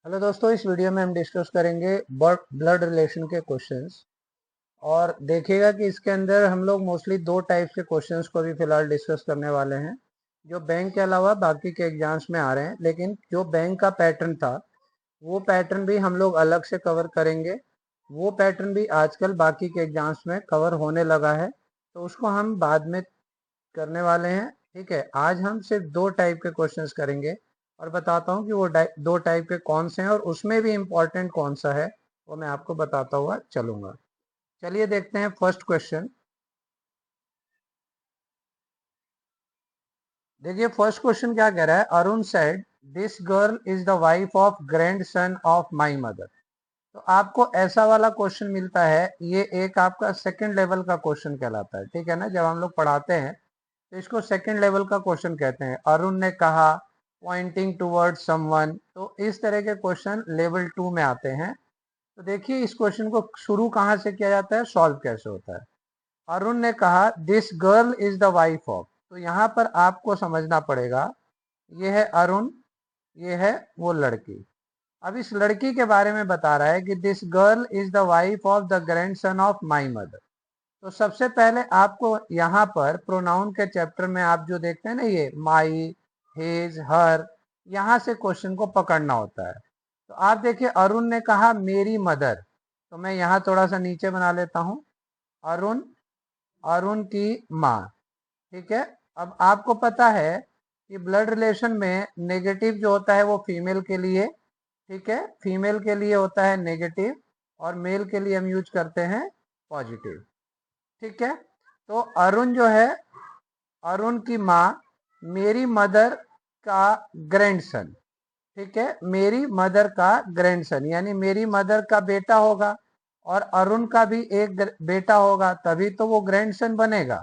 Hello दोस्तों, इस video में हम डिस्कस करेंगे ब्लड रिलेशन के क्वेश्चंस। और देखिएगा कि इसके अंदर हम लोग मोस्टली दो टाइप्स के क्वेश्चंस को भी फिलहाल डिस्कस करने वाले हैं, जो बैंक के अलावा बाकी के एग्जाम्स में आ रहे हैं। लेकिन जो बैंक का पैटर्न था वो पैटर्न भी हम लोग अलग से कवर करेंगे। वो पैटर्न भी आजकल बाकी के एग्जाम्स में कवर होने लगा है, तो उसको हम बाद में करने वाले हैं। ठीक है, आज हम सिर्फ दो टाइप के क्वेश्चंस करेंगे और बताता हूँ कि वो दो टाइप के कौन से हैं और उसमें भी इम्पोर्टेंट कौन सा है, वो मैं आपको बताता हुआ चलूंगा। चलिए देखते हैं फर्स्ट क्वेश्चन। देखिए फर्स्ट क्वेश्चन क्या कह रहा है। Arun said this girl is the wife of grand son of my mother. तो आपको ऐसा वाला क्वेश्चन मिलता है, ये एक आपका सेकंड लेवल का क्वेश्चन कहलाता है। ठीक है ना, जब हम लोग पढ़ाते हैं तो इसको सेकंड लेवल का क्वेश्चन कहते हैं। अरुण ने कहा पॉइंटिंग टूवर्ड समवन, तो इस तरह के क्वेश्चन लेवल 2 में आते हैं। तो देखिए इस क्वेश्चन को शुरू कहाँ से किया जाता है, सॉल्व कैसे होता है। अरुण ने कहा this girl is the wife of, तो यहाँ पर आपको समझना पड़ेगा ये है अरुण, ये है वो लड़की। अब इस लड़की के बारे में बता रहा है कि this girl is the wife of the grand son of my mother. तो सबसे पहले आपको यहाँ पर प्रोनाउन के चैप्टर में आप जो देखते हैं ना, ये माई, हिज, हर, यहाँ से क्वेश्चन को पकड़ना होता है। तो आप देखिए अरुण ने कहा मेरी मदर, तो मैं यहाँ थोड़ा सा नीचे बना लेता हूँ। अरुण, अरुण की माँ। ठीक है। अब आपको पता है कि ब्लड रिलेशन में नेगेटिव जो होता है वो फीमेल के लिए, ठीक है, फीमेल के लिए होता है नेगेटिव और मेल के लिए हम यूज करते हैं पॉजिटिव। ठीक है। तो अरुण जो है, अरुण की माँ मेरी मदर का ग्रैंडसन, ठीक है, मेरी मदर का ग्रैंडसन यानी मेरी मदर का बेटा होगा और अरुण का भी एक बेटा होगा, तभी तो वो ग्रैंडसन बनेगा।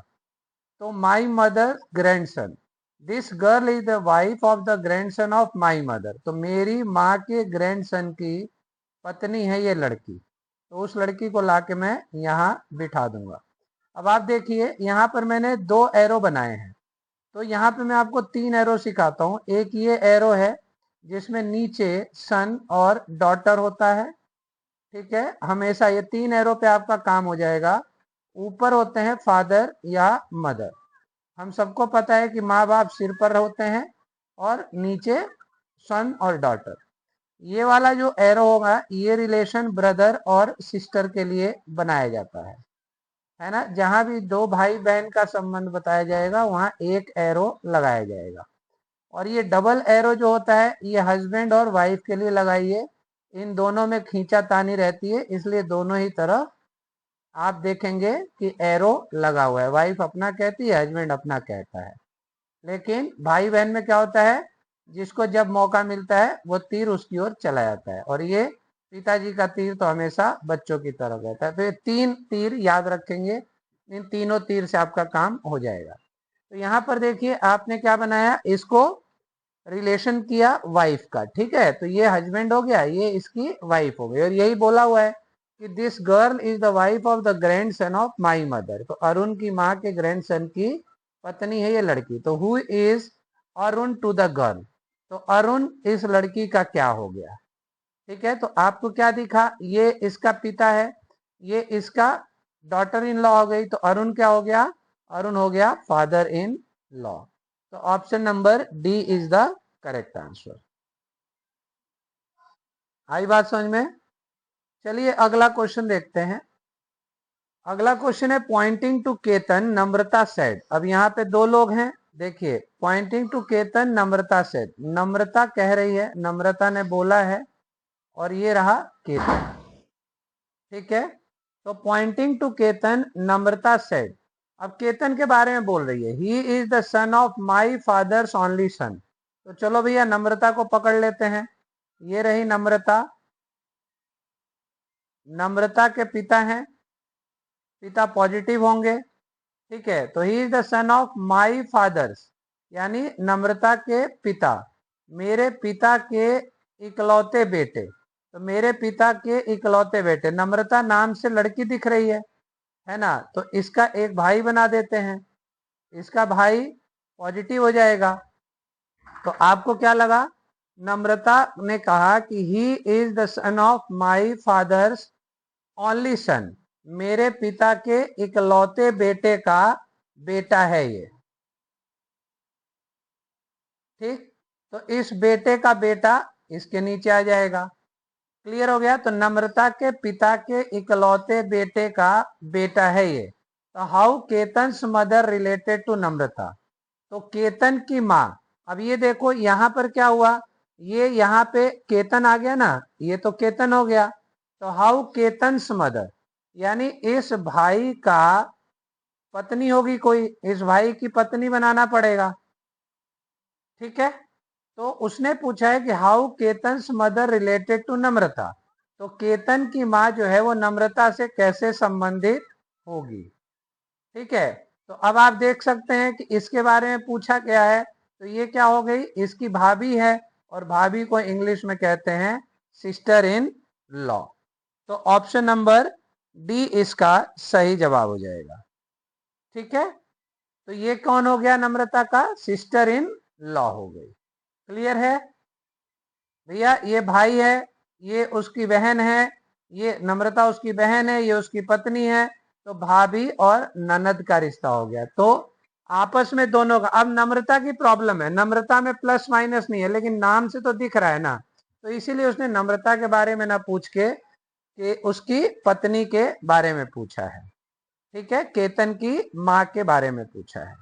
तो my mother grandson, this girl is the wife of the grandson of my mother. तो मेरी माँ के ग्रैंडसन की पत्नी है ये लड़की, तो उस लड़की को लाके मैं यहाँ बिठा दूंगा। अब आप देखिए यहाँ पर मैंने दो एरो बनाए हैं, तो यहाँ पे मैं आपको तीन एरो सिखाता हूँ। एक ये एरो है जिसमें नीचे सन और डॉटर होता है, ठीक है, हमेशा ये तीन एरो पे आपका काम हो जाएगा। ऊपर होते हैं फादर या मदर, हम सबको पता है कि माँ बाप सिर पर होते हैं, और नीचे सन और डॉटर। ये वाला जो एरो होगा ये रिलेशन ब्रदर और सिस्टर के लिए बनाया जाता है ना। जहां भी दो भाई बहन का संबंध बताया जाएगा वहां एक एरो लगाया जाएगा। और ये डबल एरो जो होता है ये हस्बैंड और वाइफ के लिए लगाइए। इन दोनों में खींचातानी रहती है, इसलिए दोनों ही तरफ आप देखेंगे कि एरो लगा हुआ है। वाइफ अपना कहती है, हस्बैंड अपना कहता है। लेकिन भाई बहन में क्या होता है, जिसको जब मौका मिलता है वो तीर उसकी ओर चला जाता है, और ये पिताजी का तीर तो हमेशा बच्चों की तरफ रहता है। तो ये तीन तीर याद रखेंगे, इन तीनों तीर से आपका काम हो जाएगा। तो यहाँ पर देखिए आपने क्या बनाया, इसको रिलेशन किया वाइफ का, ठीक है, तो ये हस्बैंड हो गया, ये इसकी वाइफ हो गई, और यही बोला हुआ है कि this girl is the wife of the grand son of my mother. तो अरुण की माँ के ग्रैंड सन की पत्नी है ये लड़की। तो who is Arun to the girl, तो अरुण इस लड़की का क्या हो गया। ठीक है, तो आपको क्या दिखा, ये इसका पिता है, ये इसका डॉटर इन लॉ हो गई। तो अरुण क्या हो गया, अरुण हो गया फादर इन लॉ। तो option number D is the correct answer. आई बात समझ में। चलिए अगला क्वेश्चन देखते हैं। अगला क्वेश्चन है pointing to Ketan Namrata said. अब यहाँ पे दो लोग हैं, देखिए pointing to Ketan Namrata said, Namrata कह रही है, नम्रता ने बोला है, और ये रहा केतन। ठीक है, तो pointing to Ketan Namrata said, अब केतन के बारे में बोल रही है, he is the son of my father's only son. तो चलो भैया नम्रता को पकड़ लेते हैं। ये रही नम्रता, नम्रता के पिता हैं, पिता पॉजिटिव होंगे। ठीक है, तो ही is the son of my fathers, यानी नम्रता के पिता, मेरे पिता के इकलौते बेटे। तो मेरे पिता के इकलौते बेटे, नम्रता नाम से लड़की दिख रही है ना, तो इसका एक भाई बना देते हैं, इसका भाई पॉजिटिव हो जाएगा। तो आपको क्या लगा, नम्रता ने कहा कि ही is the son of my father's only सन, मेरे पिता के इकलौते बेटे का बेटा है ये। ठीक, तो इस बेटे का बेटा इसके नीचे आ जाएगा। क्लियर हो गया? तो नम्रता के पिता के इकलौते बेटे का बेटा है ये। तो हाउ केतन्स मदर रिलेटेड टू नम्रता, तो केतन की माँ। अब ये देखो यहां पर क्या हुआ, ये यहाँ पे केतन आ गया ना, ये तो केतन हो गया। तो हाउ केतन्स मदर, यानी इस भाई का पत्नी होगी कोई, इस भाई की पत्नी बनाना पड़ेगा। ठीक है, तो उसने पूछा है कि हाउ केतन्स मदर रिलेटेड टू नम्रता, तो केतन की माँ जो है वो नम्रता से कैसे संबंधित होगी। ठीक है, तो अब आप देख सकते हैं कि इसके बारे में पूछा गया है, तो ये क्या हो गई, इसकी भाभी है, और भाभी को इंग्लिश में कहते हैं सिस्टर इन लॉ। तो ऑप्शन नंबर डी इसका सही जवाब हो जाएगा। ठीक है, तो ये कौन हो गया, नम्रता का सिस्टर इन लॉ हो गई। क्लियर है भैया? ये भाई है, ये उसकी बहन है, ये नम्रता उसकी बहन है, ये उसकी पत्नी है, तो भाभी और ननद का रिश्ता हो गया। तो आपस में दोनों का, अब नम्रता की प्रॉब्लम है, नम्रता में प्लस माइनस नहीं है, लेकिन नाम से तो दिख रहा है ना, तो इसीलिए उसने नम्रता के बारे में ना पूछ के कि उसकी पत्नी के बारे में पूछा है। ठीक है, केतन की माँ के बारे में पूछा है।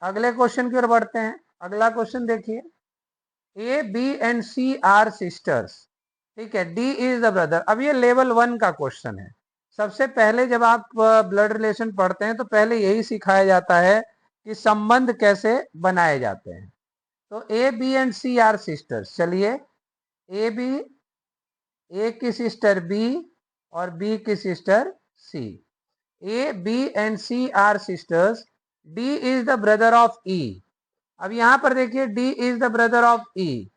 अगले क्वेश्चन की ओर बढ़ते हैं। अगला क्वेश्चन देखिए, A B and C are sisters. ठीक है, डी इज द ब्रदर। अब ये लेवल 1 का क्वेश्चन है। सबसे पहले जब आप ब्लड रिलेशन पढ़ते हैं तो पहले यही सिखाया जाता है कि संबंध कैसे बनाए जाते हैं। तो A B and C are sisters, चलिए ए बी, ए की सिस्टर बी और बी की sister C. A B and C are sisters, D is the brother of E. अब यहां पर देखिए D is the brother of E,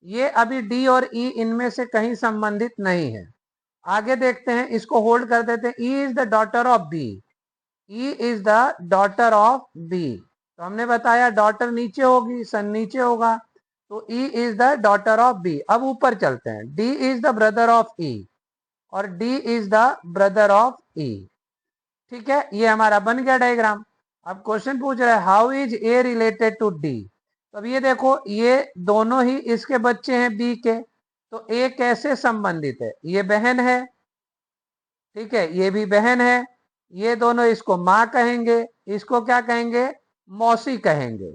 ये अभी डी और ई इनमें से कहीं संबंधित नहीं है। आगे देखते हैं, इसको होल्ड कर देते हैं। E is the daughter of B, E is the daughter of B, तो हमने बताया डॉटर नीचे होगी, सन नीचे होगा, तो E is the daughter of B. अब ऊपर चलते हैं, D is the brother of E और D is the brother of E. ठीक है, ये हमारा बन गया डायग्राम। अब क्वेश्चन पूछ रहा है how is A related to D. तो अब ये देखो, ये दोनों ही इसके बच्चे हैं बी के, तो ए कैसे संबंधित है, ये बहन है। ठीक है, ये भी बहन है, ये दोनों इसको माँ कहेंगे, इसको क्या कहेंगे, मौसी कहेंगे।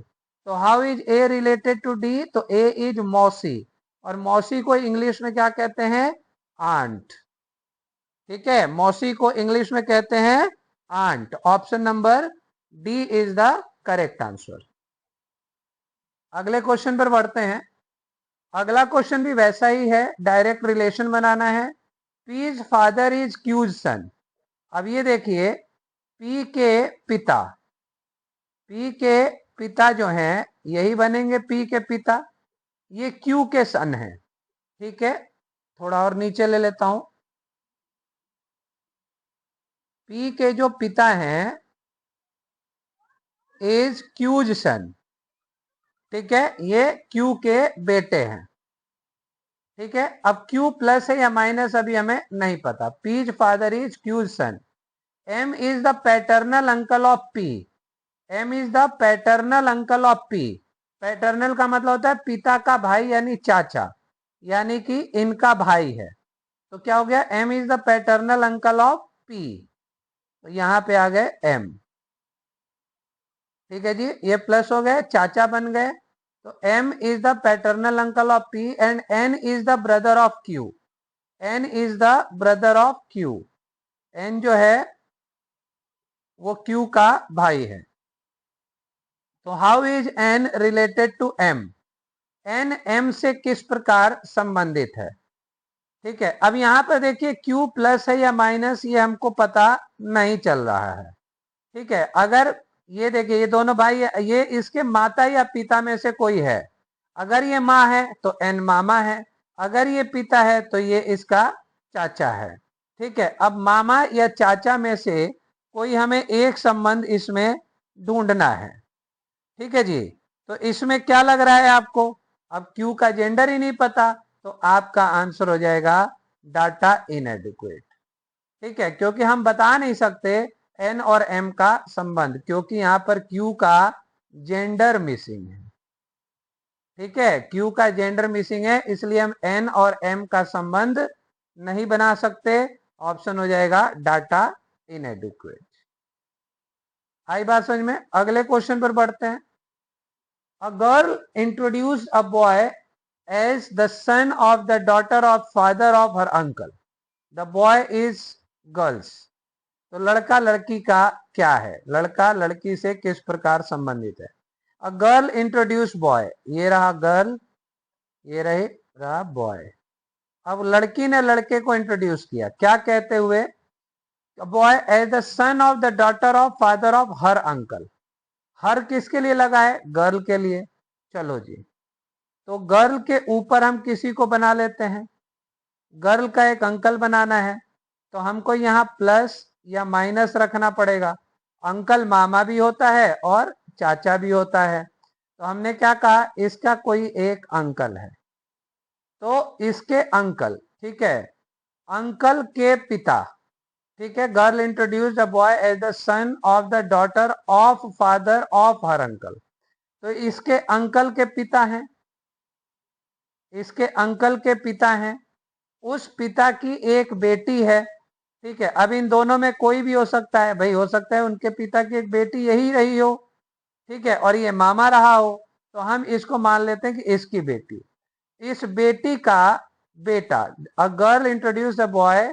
तो how is A related to D, तो ए इज मौसी, और मौसी को इंग्लिश में क्या कहते हैं, आंट। ठीक है, मौसी को इंग्लिश में कहते हैं aunt. Option number D is the correct answer. अगले क्वेश्चन पर बढ़ते हैं। अगला क्वेश्चन भी वैसा ही है, डायरेक्ट रिलेशन बनाना है। पीज फादर इज क्यूज सन। अब ये देखिए, पी के पिता, पी के पिता जो हैं यही बनेंगे पी के पिता, ये क्यू के सन हैं। ठीक है, थोड़ा और नीचे ले लेता हूं, पी के जो पिता हैं इज क्यूज सन। ठीक है, ये क्यू के बेटे हैं। ठीक है, अब क्यू प्लस है या माइनस अभी हमें नहीं पता। P's father is Q's son. M is the paternal uncle of P, M is the paternal uncle of P. Paternal का मतलब होता है पिता का भाई यानी चाचा, यानी कि इनका भाई है। तो क्या हो गया, M is the paternal uncle of P, तो यहां पे आ गए एम। ठीक है जी, ये प्लस हो गए, चाचा बन गए। तो M is the paternal uncle of P and N is the brother of Q, N is the brother of Q. N जो है वो क्यू का भाई है। तो how is N related to M, N M से किस प्रकार संबंधित है। ठीक है, अब यहां पर देखिए क्यू प्लस है या माइनस ये हमको पता नहीं चल रहा है। ठीक है, अगर ये देखिए ये दोनों भाई है, ये इसके माता या पिता में से कोई है। अगर ये माँ है तो एन मामा है, अगर ये पिता है तो ये इसका चाचा है। ठीक है, अब मामा या चाचा में से कोई हमें एक संबंध इसमें ढूंढना है। ठीक है जी, तो इसमें क्या लग रहा है आपको, अब क्यू का जेंडर ही नहीं पता, तो आपका आंसर हो जाएगा डाटा इनएडिक्वेट। ठीक है, क्योंकि हम बता नहीं सकते एन और एम का संबंध, क्योंकि यहां पर क्यू का जेंडर मिसिंग है। ठीक है, क्यू का जेंडर मिसिंग है, इसलिए हम एन और एम का संबंध नहीं बना सकते। ऑप्शन हो जाएगा डाटा इनएडिक्वेट। आई बात समझ में? अगले क्वेश्चन पर बढ़ते हैं। A girl introduce a boy as the son of the daughter of father of her uncle. The boy is girl's. तो लड़का लड़की का क्या है, लड़का लड़की से किस प्रकार संबंधित है? अ गर्ल इंट्रोड्यूस बॉय, ये रहा गर्ल, ये रहा बॉय। अब लड़की ने लड़के को इंट्रोड्यूस किया, क्या कहते हुए? Boy as the son of the daughter of father of her uncle. Her किसके लिए लगा है? गर्ल के लिए। चलो जी, तो गर्ल के ऊपर हम किसी को बना लेते हैं, गर्ल का एक अंकल बनाना है, तो हमको यहाँ प्लस या माइनस रखना पड़ेगा। अंकल मामा भी होता है और चाचा भी होता है, तो हमने क्या कहा, इसका कोई एक अंकल है, तो इसके अंकल, ठीक है, अंकल के पिता। ठीक है, girl introduce the boy as the son of the daughter of father of her uncle. तो इसके अंकल के पिता हैं, इसके अंकल के पिता हैं, उस पिता की एक बेटी है। ठीक है, अब इन दोनों में कोई भी हो सकता है भाई, हो सकता है उनके पिता की एक बेटी यही रही हो, ठीक है, और ये मामा रहा हो, तो हम इसको मान लेते हैं कि इसकी बेटी, इस बेटी का बेटा। A girl introduce the boy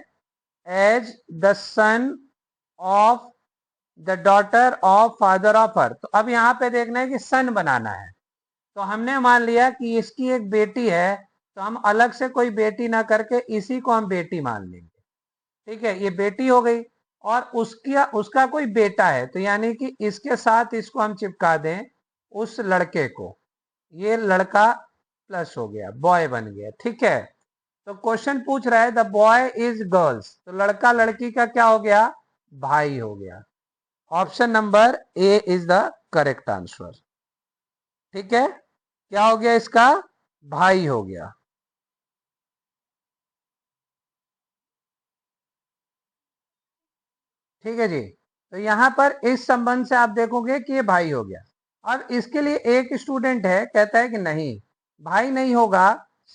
as the son of the daughter of father of her. तो अब यहाँ पे देखना है कि सन बनाना है, तो हमने मान लिया कि इसकी एक बेटी है, तो हम अलग से कोई बेटी ना करके इसी को हम बेटी मान लेंगे। ठीक है, ये बेटी हो गई, और उसका कोई बेटा है, तो यानी कि इसके साथ इसको हम चिपका दें उस लड़के को, ये लड़का प्लस हो गया, बॉय बन गया। ठीक है, तो क्वेश्चन पूछ रहा है द बॉय इज गर्ल्स, तो लड़का लड़की का क्या हो गया? भाई हो गया। Option number A is the correct answer. ठीक है, क्या हो गया इसका? भाई हो गया। ठीक है जी, तो यहां पर इस संबंध से आप देखोगे कि ये भाई हो गया। अब इसके लिए एक स्टूडेंट है, कहता है कि नहीं भाई नहीं होगा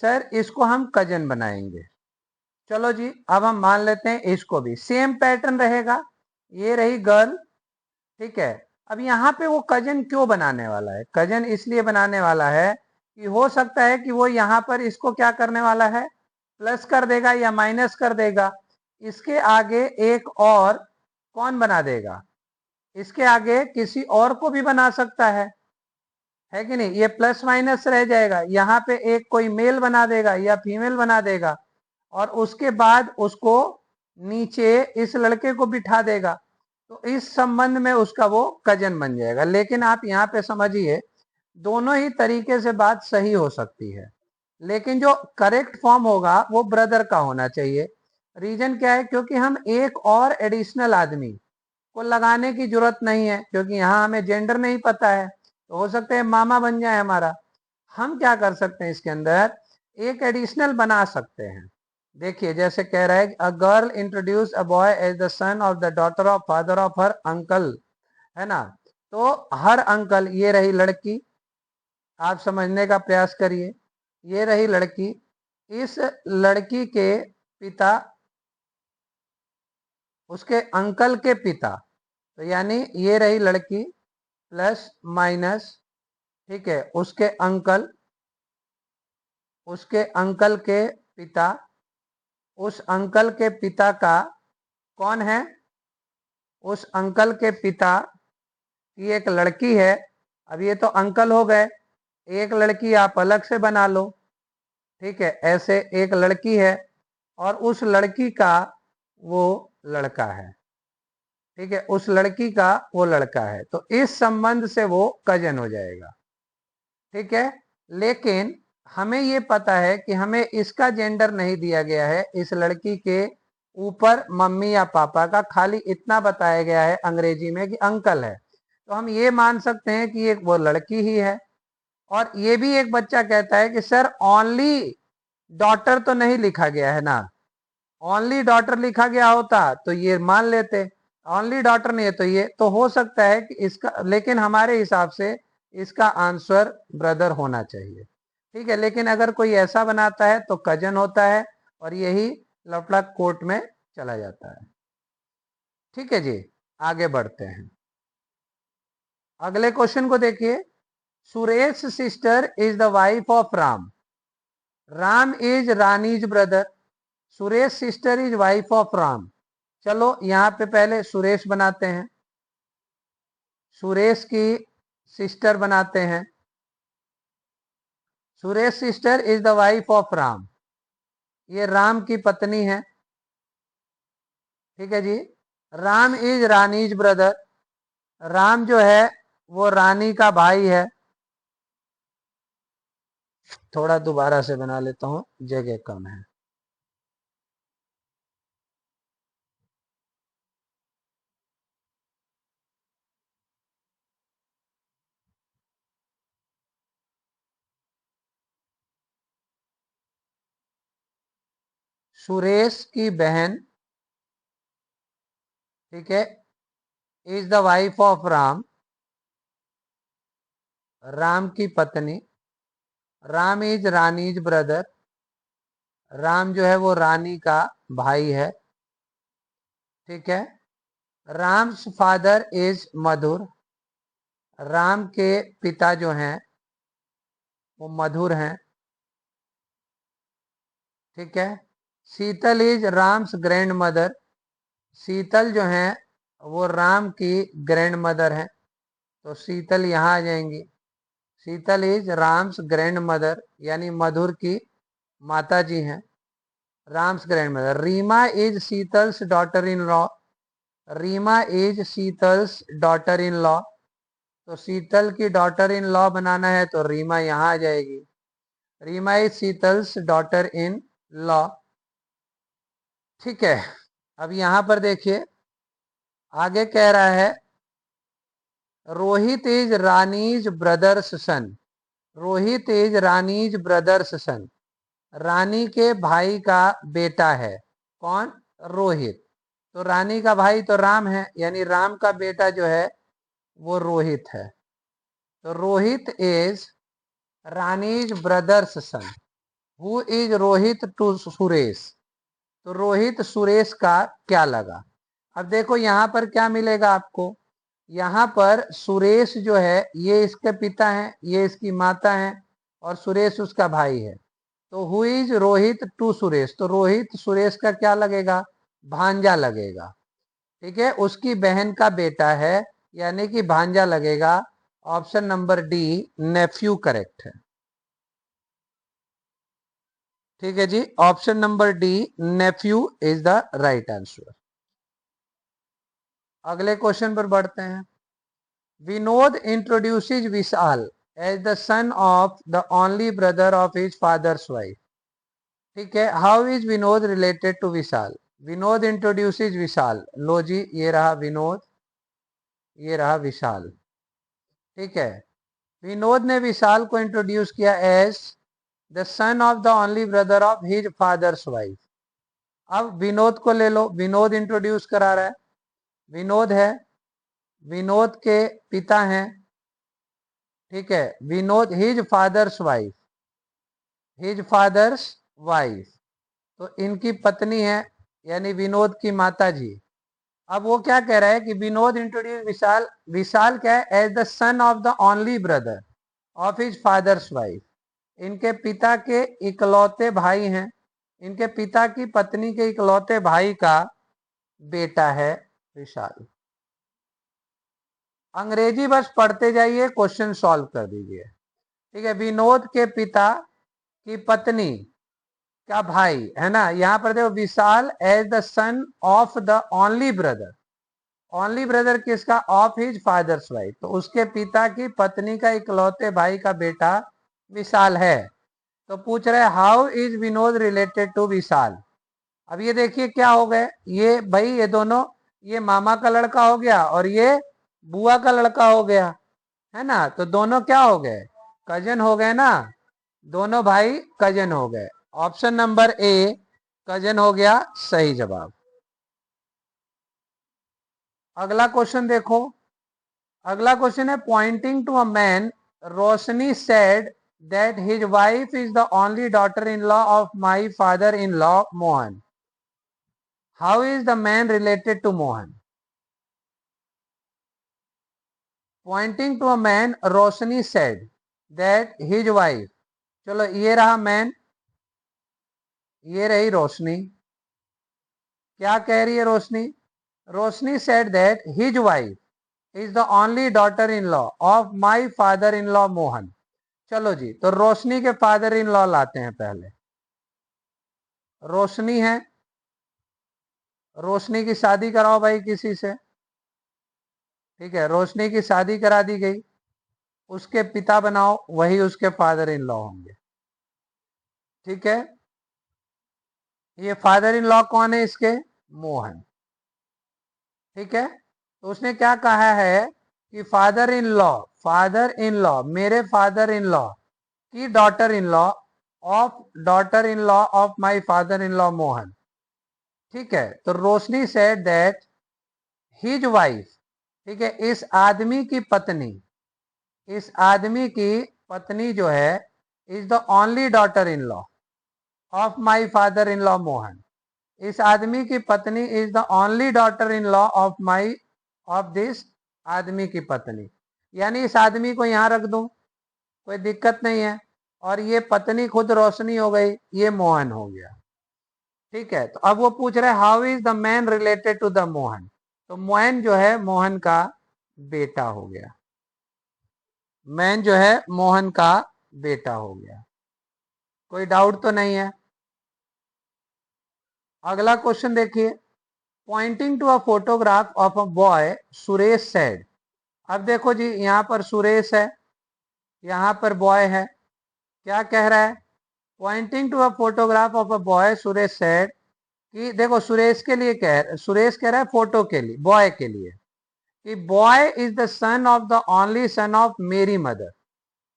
सर, इसको हम कजन बनाएंगे। चलो जी, अब हम मान लेते हैं इसको भी सेम पैटर्न रहेगा, ये रही गर्ल। ठीक है, अब यहाँ पे वो कजन क्यों बनाने वाला है? कजन इसलिए बनाने वाला है कि हो सकता है कि वो यहाँ पर इसको क्या करने वाला है, प्लस कर देगा या माइनस कर देगा। इसके आगे एक और कौन बना देगा? इसके आगे किसी और को भी बना सकता है कि नहीं? ये प्लस माइनस रह जाएगा, यहाँ पे एक कोई मेल बना देगा या फीमेल बना देगा, और उसके बाद उसको नीचे इस लड़के को बिठा देगा, तो इस संबंध में उसका वो कजन बन जाएगा। लेकिन आप यहाँ पे समझिए, दोनों ही तरीके से बात सही हो सकती है, लेकिन जो करेक्ट फॉर्म होगा वो ब्रदर का होना चाहिए। रीजन क्या है? क्योंकि हम एक और एडिशनल आदमी को लगाने की जरूरत नहीं है, क्योंकि यहाँ हमें जेंडर नहीं पता है, तो हो सकता है मामा बन जाए हमारा। हम क्या कर सकते हैं, इसके अंदर एक एडिशनल बना सकते हैं। देखिए, जैसे कह रहा है a girl introduce a boy as the son of the daughter of father of her uncle, है ना? तो हर अंकल, ये रही लड़की, आप समझने का प्रयास करिए, ये रही लड़की, इस लड़की के पिता, उसके अंकल के पिता, तो यानी ये रही लड़की प्लस माइनस, ठीक है, उसके अंकल के पिता, उस अंकल के पिता का कौन है? उस अंकल के पिता की एक लड़की है। अब ये तो अंकल हो गए, एक लड़की आप अलग से बना लो। ठीक है, ऐसे एक लड़की है और उस लड़की का वो लड़का है। ठीक है, उस लड़की का वो लड़का है, तो इस संबंध से वो कजन हो जाएगा। ठीक है, लेकिन हमें ये पता है कि हमें इसका जेंडर नहीं दिया गया है, इस लड़की के ऊपर मम्मी या पापा का खाली इतना बताया गया है अंग्रेजी में कि अंकल है, तो हम ये मान सकते हैं कि एक वो लड़की ही है। और ये भी एक बच्चा कहता है कि सर ओनली डॉटर तो नहीं लिखा गया है ना, ओनली डॉटर लिखा गया होता तो ये मान लेते, ओनली डॉटर नहीं है तो ये तो हो सकता है कि इसका, लेकिन हमारे हिसाब से इसका आंसर ब्रदर होना चाहिए। ठीक है, लेकिन अगर कोई ऐसा बनाता है तो कजन होता है और यही लफड़ा कोर्ट में चला जाता है। ठीक है जी, आगे बढ़ते हैं। अगले क्वेश्चन को देखिए। Suresh sister is the wife of Ram, Ram is Rani's brother, Suresh sister is wife of Ram. चलो यहां पे पहले सुरेश बनाते हैं, सुरेश की सिस्टर बनाते हैं। Suresh sister is the wife of Ram, ये राम की पत्नी है। ठीक है जी। राम इज रानीज ब्रदर, राम जो है वो रानी का भाई है। थोड़ा दोबारा से बना लेता हूं, जगह कम है। सुरेश की बहन, ठीक है, is the wife of Ram, Ram की पत्नी। राम इज रानीज ब्रदर, राम जो है वो रानी का भाई है। ठीक है। राम्स फादर इज मधुर, राम के पिता जो हैं वो मधुर हैं। ठीक है। शीतल इज राम्स ग्रैंड मदर, शीतल जो है वो राम की ग्रैंड मदर है, तो शीतल यहाँ आ जाएंगी। Sheetal is Ram's grandmother, यानी मधुर की माता जी हैं, Ram's grandmother. Reema is Sheetal's daughter in law, Reema is Sheetal's daughter in law, तो शीतल की डॉटर इन लॉ बनाना है तो रीमा यहाँ आ जाएगी। Reema is Sheetal's daughter in law. ठीक है। अब यहां पर देखिए आगे कह रहा है Rohit is Rani's brother's son, Rohit is Rani's brother's son, Rani के भाई का बेटा है। कौन? रोहित। तो रानी का भाई तो राम है, यानी राम का बेटा जो है वो रोहित है। तो Rohit is Rani's brother's son. Who is Rohit to Suresh, तो रोहित सुरेश का क्या लगा। अब देखो यहां पर क्या मिलेगा आपको, यहाँ पर सुरेश जो है ये इसके पिता हैं, ये इसकी माता है, और सुरेश उसका भाई है। तो who is Rohit to Suresh, तो रोहित सुरेश का क्या लगेगा, भांजा लगेगा। ठीक है, उसकी बहन का बेटा है, यानी कि भांजा लगेगा। Option number D nephew correct है। ठीक है जी, option number D nephew is the right answer. अगले क्वेश्चन पर बढ़ते हैं। Vinod introduces Vishal as the son of the only brother of his father's wife. ठीक है, how is Vinod related to Vishal. Vinod introduces Vishal, लो जी ये रहा विनोद, ये रहा विशाल। ठीक है, विनोद ने विशाल को इंट्रोड्यूस किया as the son of the only brother of his father's wife. अब विनोद को ले लो, विनोद इंट्रोड्यूस करा रहा है, विनोद है, विनोद के पिता हैं। ठीक है, Vinod his father's wife, his father's wife, तो इनकी पत्नी है, यानी विनोद की माता जी। अब वो क्या कह रहा है कि विनोद इंट्रोड्यूस विशाल, विशाल क्या है, as the son of the only brother of his father's wife, इनके पिता के इकलौते भाई हैं, इनके पिता की पत्नी के इकलौते भाई का बेटा है विशाल। अंग्रेजी बस पढ़ते जाइए, क्वेश्चन सॉल्व कर दीजिए। ठीक है, विनोद के पिता की पत्नी का भाई है ना, यहाँ पर देखो Vishal as the son of the only brother, only brother किसका, ऑफ हिज फादर्स वाइफ, तो उसके पिता की पत्नी का इकलौते भाई का बेटा विशाल है। तो पूछ रहे how is Vinod related to Vishal. अब ये देखिए क्या हो गए, ये भाई ये दोनों, ये मामा का लड़का हो गया और ये बुआ का लड़का हो गया, है ना, तो दोनों क्या हो गए, कजन हो गए ना, दोनों भाई कजन हो गए। ऑप्शन नंबर ए कजन हो गया सही जवाब। अगला क्वेश्चन देखो, अगला क्वेश्चन है pointing to a man Roshni said that his wife is the only daughter in law of my father in law Mohan. How is the man related to Mohan? Pointing to a man Roshni said that his wife, चलो ये रहा man, ये रही रोशनी। क्या कह रही है Roshni? Roshni said that his wife is the only daughter in law of my father in law Mohan. चलो जी, तो रोशनी के फादर इन लॉ लाते हैं पहले। रोशनी है, रोशनी की शादी कराओ भाई किसी से। ठीक है, रोशनी की शादी करा दी गई, उसके पिता बनाओ, वही उसके फादर इन लॉ होंगे। ठीक है, ये फादर इन लॉ कौन है इसके? मोहन। ठीक है, तो उसने क्या कहा है कि father in law, father in law, मेरे फादर इन लॉ की daughter in law of, daughter in law of my father in law Mohan. ठीक है, तो रोशनी सेड दैट हिज वाइफ, ठीक है, इस आदमी की पत्नी, इस आदमी की पत्नी जो है is the only daughter in law of my father in law Mohan. इस आदमी की पत्नी is the only daughter in law of my, of this आदमी की पत्नी, यानी इस आदमी को यहां रख दूं, कोई दिक्कत नहीं है। और ये पत्नी खुद रोशनी हो गई, ये मोहन हो गया। ठीक है, तो अब वो पूछ रहे how is the man related to the Mohan, तो मोहन जो है मोहन का बेटा हो गया, मैन जो है मोहन का बेटा हो गया। कोई डाउट तो नहीं है? अगला क्वेश्चन देखिए, pointing to a photograph of a boy Suresh said. अब देखो जी, यहां पर सुरेश है, यहां पर बॉय है। क्या कह रहा है? Pointing to a photograph of a boy Suresh said, कि देखो सुरेश के लिए कह, सुरेश कह रहा है फोटो के लिए, बॉय के लिए, कि boy is the son of the only son of मेरी मदर।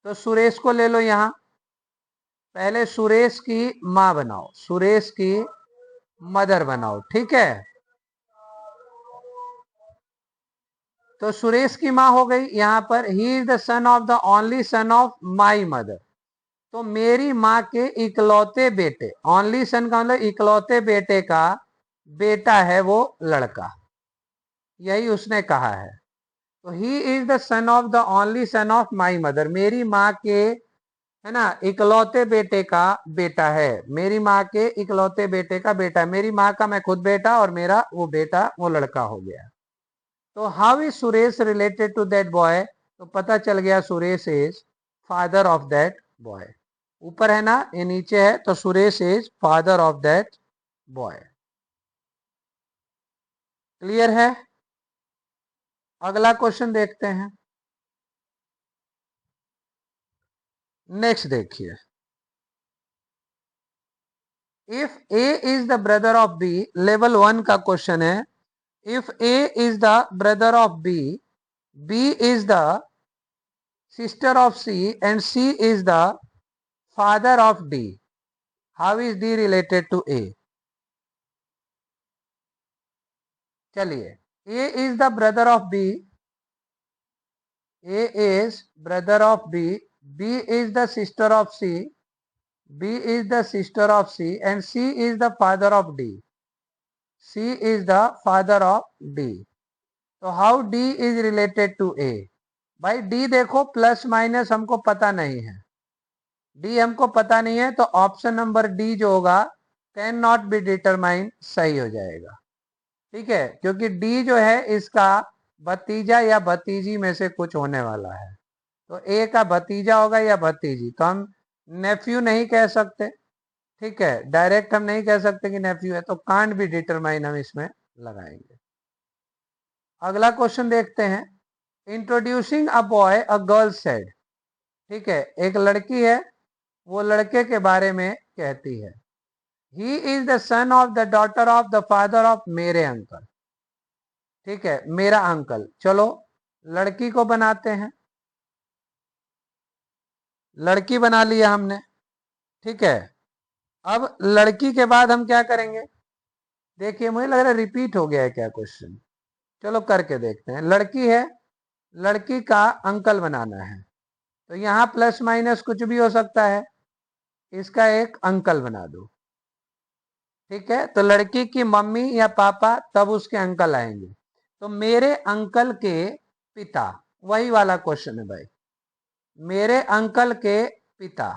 तो सुरेश को ले लो यहां, पहले सुरेश की मां बनाओ, सुरेश की मदर बनाओ। ठीक है, तो सुरेश की मां हो गई यहां पर, ही is the son of the only son of my mother, तो मेरी माँ के इकलौते बेटे, ओनली सन का मतलब इकलौते बेटे का बेटा है वो लड़का, यही उसने कहा है। तो ही is the son of the only son of my mother, मेरी माँ के, है ना, इकलौते बेटे का बेटा है, मेरी माँ के इकलौते बेटे का बेटा, मेरी माँ का मैं खुद बेटा, और मेरा वो बेटा वो लड़का हो गया। तो how is Suresh related to that boy, तो पता चल गया Suresh is father of that boy. ऊपर है ना, ये नीचे है, तो Suresh is father of that boy. Clear है? अगला क्वेश्चन देखते हैं। नेक्स्ट देखिए, if A is the brother of B, level 1 का क्वेश्चन है। If A is the brother of B, B is the sister of C, and C is the father of D, how is D related to A? चलिए, A is the brother of B, A is brother of B, B is the sister of C, B is the sister of C, and C is the father of D. C is the father of D. तो how D is related to A? भाई D देखो plus minus हमको पता नहीं है, D हमको पता नहीं है, तो ऑप्शन नंबर डी जो होगा कैन नॉट बी डिटरमाइन सही हो जाएगा। ठीक है, क्योंकि D जो है इसका भतीजा या भतीजी में से कुछ होने वाला है, तो A का भतीजा होगा या भतीजी, तो हम नेफ्यू नहीं कह सकते। ठीक है, डायरेक्ट हम नहीं कह सकते कि नेफ्यू है, तो कांट भी डिटरमाइन हम इसमें लगाएंगे। अगला क्वेश्चन देखते हैं, introducing a boy a girl said. ठीक है, एक लड़की है, वो लड़के के बारे में कहती है, he is the son of the daughter of the father of मेरे अंकल। ठीक है, मेरा अंकल। चलो लड़की को बनाते हैं, लड़की बना लिया हमने, ठीक है। अब लड़की के बाद हम क्या करेंगे, देखिए मुझे लग रहा है रिपीट हो गया है क्या क्वेश्चन, चलो करके देखते हैं। लड़की है, लड़की का अंकल बनाना है, तो यहाँ प्लस माइनस कुछ भी हो सकता है, इसका एक अंकल बना दो, ठीक है। तो लड़की की मम्मी या पापा तब उसके अंकल आएंगे, तो मेरे अंकल के पिता, वही वाला क्वेश्चन है भाई, मेरे अंकल के पिता,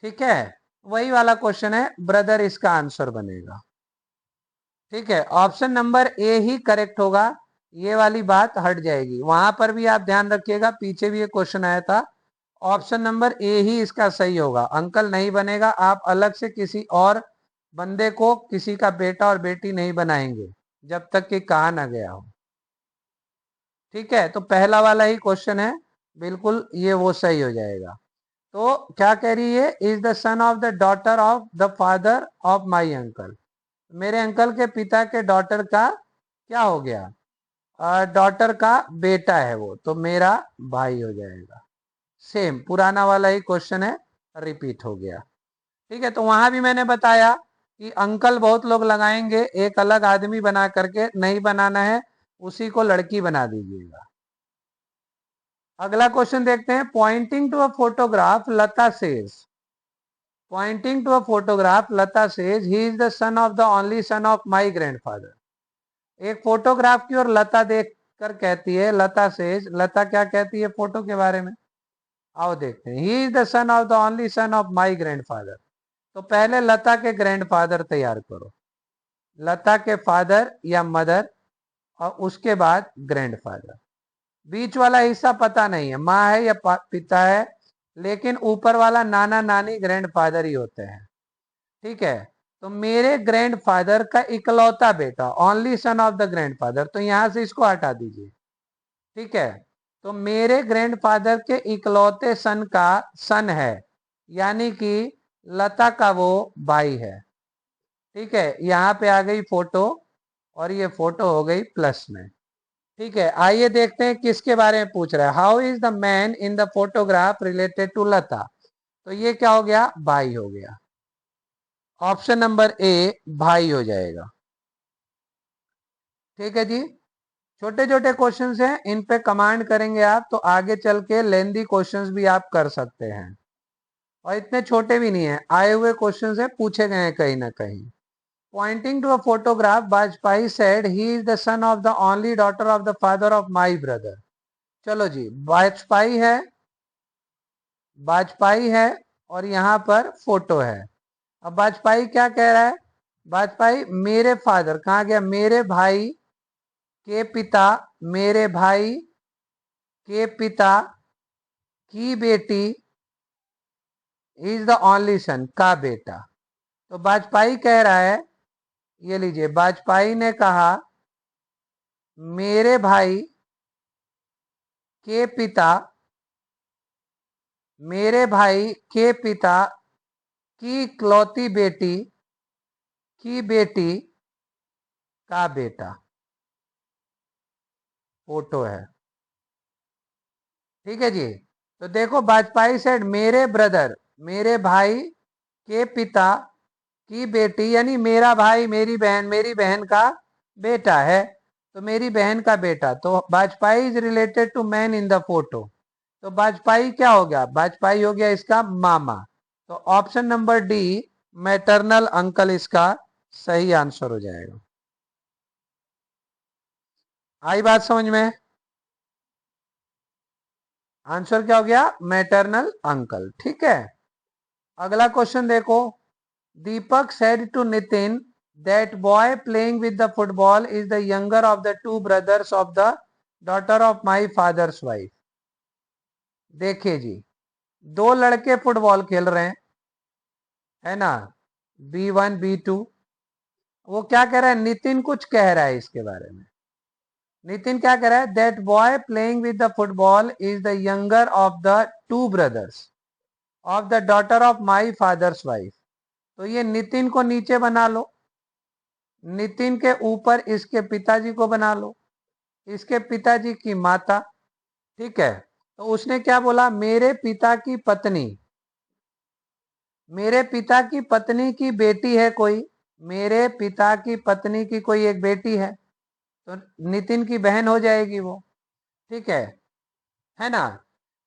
ठीक है, वही वाला क्वेश्चन है, ब्रदर इसका आंसर बनेगा, ठीक है। Option number A he correct होगा, ये वाली बात हट जाएगी। वहां पर भी आप ध्यान रखिएगा, पीछे भी ये क्वेश्चन आया था, ऑप्शन नंबर ए ही इसका सही होगा, अंकल नहीं बनेगा। आप अलग से किसी और बंदे को किसी का बेटा और बेटी नहीं बनाएंगे जब तक कि कहा ना गया हो, ठीक है। तो पहला वाला ही क्वेश्चन है, बिल्कुल ये वो सही हो जाएगा। तो क्या कह रही है, is the son of the daughter of the father of my uncle, मेरे अंकल के पिता के डॉटर का क्या हो गया, डॉटर का बेटा है वो, तो मेरा भाई हो जाएगा। सेम पुराना वाला ही क्वेश्चन है, रिपीट हो गया, ठीक है। तो वहां भी मैंने बताया कि अंकल बहुत लोग लगाएंगे, एक अलग आदमी बना करके नहीं बनाना है, उसी को लड़की बना दीजिएगा। अगला क्वेश्चन देखते हैं, pointing to a photograph Lata says, pointing to a photograph Lata says he is the son of the only son of my grandfather. एक फोटोग्राफ की और लता देख कर कहती है, लता सेज, लता क्या कहती है फोटो के बारे में, आओ देखते हैं। ही is the son of the only son of my grandfather, तो पहले लता के ग्रैंडफादर तैयार करो, लता के फादर या मदर, और उसके बाद ग्रैंडफादर। बीच वाला हिस्सा पता नहीं है, माँ है या पिता है, लेकिन ऊपर वाला नाना नानी ग्रैंडफादर ही होते हैं, ठीक है। तो मेरे ग्रैंडफादर का इकलौता बेटा, only son of the grandfather, तो यहां से इसको हटा दीजिए, ठीक है। तो मेरे ग्रैंडफादर के इकलौते सन का सन है, यानी कि लता का वो भाई है, ठीक है। यहाँ पे आ गई फोटो, और ये फोटो हो गई प्लस में, ठीक है। आइए देखते हैं किसके बारे में पूछ रहा है, how is the man in the photograph related to Lata, तो ये क्या हो गया, भाई हो गया, ऑप्शन नंबर ए भाई हो जाएगा, ठीक है जी। छोटे छोटे क्वेश्चंस हैं, इन पे कमांड करेंगे आप तो आगे चल के लेंदी क्वेश्चंस भी आप कर सकते हैं, और इतने छोटे भी नहीं है, आए हुए क्वेश्चंस है, पूछे गए हैं कहीं ना कहीं। Pointing to a photograph Vajpayee said he is the son of the only daughter of the father of my brother. चलो जी, वाजपेयी है, वाजपेयी है, और यहाँ पर फोटो है। अब वाजपेयी क्या कह रहा है, वाजपेयी मेरे फादर, कहा गया, मेरे भाई के पिता, मेरे भाई के पिता की बेटी इज द ओनली सन, का बेटा। तो वाजपेयी कह रहा है, ये लीजिए, वाजपेयी ने कहा मेरे भाई के पिता, मेरे भाई के पिता की इकलौती बेटी की बेटी का बेटा, फोटो है, ठीक है जी। तो देखो, वाजपेयी सेड मेरे ब्रदर, मेरे भाई के पिता की बेटी, यानी मेरा भाई मेरी बहन का बेटा है, तो मेरी बहन का बेटा, तो Vajpayee is related to man in the photo, तो वाजपेयी क्या हो गया, वाजपेयी हो गया इसका मामा, तो option number D maternal uncle इसका सही आंसर हो जाएगा। आई बात समझ में, आंसर क्या हो गया, मैटरनल अंकल, ठीक है। अगला क्वेश्चन देखो, दीपक said to Nitin that boy playing with the football is the younger of the two brothers of the daughter of my father's wife। देखिए जी, दो लड़के फुटबॉल खेल रहे हैं, है ना, B1 B2। वो क्या कह रहा है, नितिन कुछ कह रहा है इसके बारे में, नितिन क्या कह रहा है, that boy playing with the football is the younger of the two brothers of the daughter of my fathers wife. तो ये नितिन को नीचे बना लो, नितिन के ऊपर इसके पिताजी को बना लो, इसके पिताजी की माता, ठीक है। तो उसने क्या बोला, मेरे पिता की पत्नी, मेरे पिता की पत्नी की बेटी है कोई, मेरे पिता की पत्नी की कोई एक बेटी है, तो नितिन की बहन हो जाएगी वो, ठीक है ना।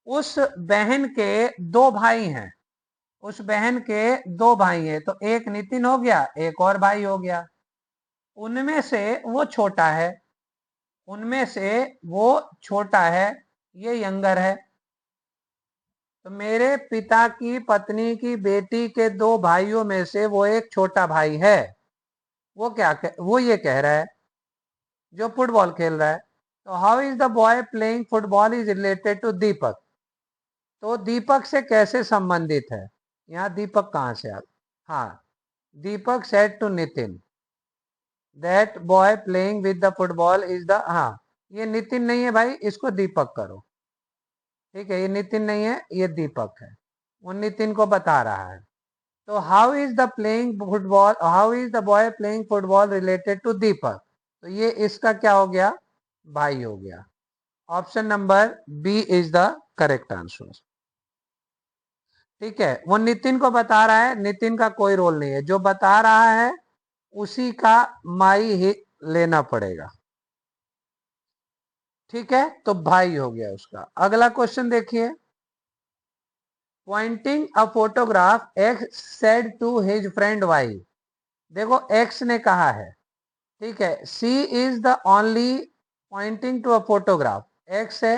उस बहन के दो भाई हैं, उस बहन के दो भाई हैं, तो एक नितिन हो गया, एक और भाई हो गया, उनमें से वो छोटा है, उनमें से वो छोटा है, ये यंगर है। तो मेरे पिता की पत्नी की बेटी के दो भाइयों में से वो एक छोटा भाई है, वो वो ये कह रहा है जो फुटबॉल खेल रहा है। तो how is the boy playing football is related to Deepak, तो दीपक से कैसे संबंधित है, यहाँ दीपक कहां से आ, हाँ, Deepak said to Nitin that boy playing with the football is the, हाँ, ये नितिन नहीं है भाई, इसको दीपक करो, ठीक है, ये नितिन नहीं है, ये दीपक है, वो नितिन को बता रहा है। तो how is the playing football, how is the boy playing football related to Deepak, तो ये इसका क्या हो गया, भाई हो गया। Option number B is the correct answer, ठीक है। वो नितिन को बता रहा है, नितिन का कोई रोल नहीं है, जो बता रहा है उसी का माई ही लेना पड़ेगा, ठीक है, तो भाई हो गया उसका। अगला क्वेश्चन देखिए, pointing a photograph X said to his friend Y, देखो एक्स ने कहा है, ठीक है, C is the only pointing to a photograph, X है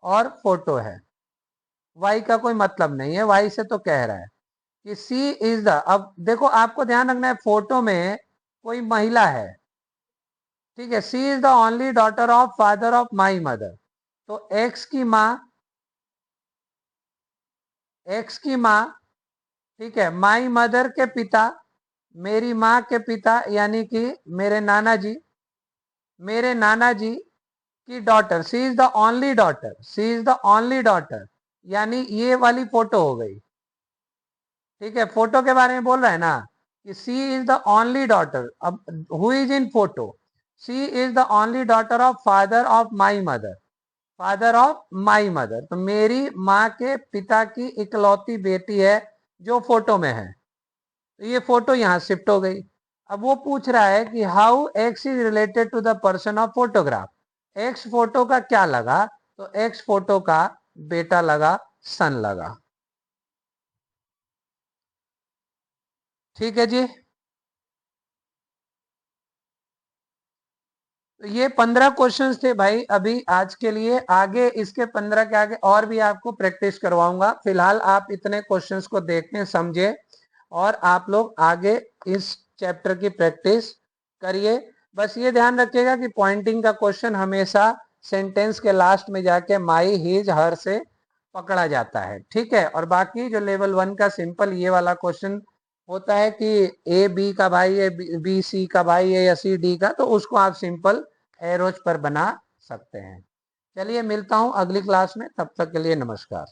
और फोटो है, वाई का कोई मतलब नहीं है, वाई से तो कह रहा है कि सी इज द, अब देखो आपको ध्यान रखना है फोटो में कोई महिला है, ठीक है, C is the only daughter of father of my mother, तो एक्स की माँ, एक्स की माँ, ठीक है, माई मदर के पिता, मेरी माँ के पिता यानी कि मेरे नाना जी, मेरे नाना जी की daughter, C is the only daughter, C is the only daughter, यानी ये वाली फोटो हो गई, ठीक है, फोटो के बारे में बोल रहा है ना कि C is the only daughter, अब who is in photo, C is the only daughter of father of my mother, father of my mother, तो मेरी माँ के पिता की इकलौती बेटी है जो फोटो में है, तो ये फोटो यहाँ शिफ्ट हो गई। अब वो पूछ रहा है कि how X is related to the person of photograph, X photo का क्या लगा, तो एक्स फोटो का बेटा लगा, सन लगा, ठीक है जी। तो ये 15 क्वेश्चंस थे भाई अभी आज के लिए, आगे इसके 15 के आगे और भी आपको प्रैक्टिस करवाऊंगा, फिलहाल आप इतने क्वेश्चंस को देखें समझे और आप लोग आगे इस चैप्टर की प्रैक्टिस करिए। बस ये ध्यान रखिएगा कि पॉइंटिंग का क्वेश्चन हमेशा सेंटेंस के लास्ट में जाके माई हिज हर से पकड़ा जाता है, ठीक है। और बाकी जो लेवल 1 का सिंपल ये वाला क्वेश्चन होता है कि ए बी का भाई है, बी सी का भाई है या सी डी का, तो उसको आप सिंपल एरोज पर बना सकते हैं। चलिए मिलता हूं अगली क्लास में, तब तक के लिए नमस्कार।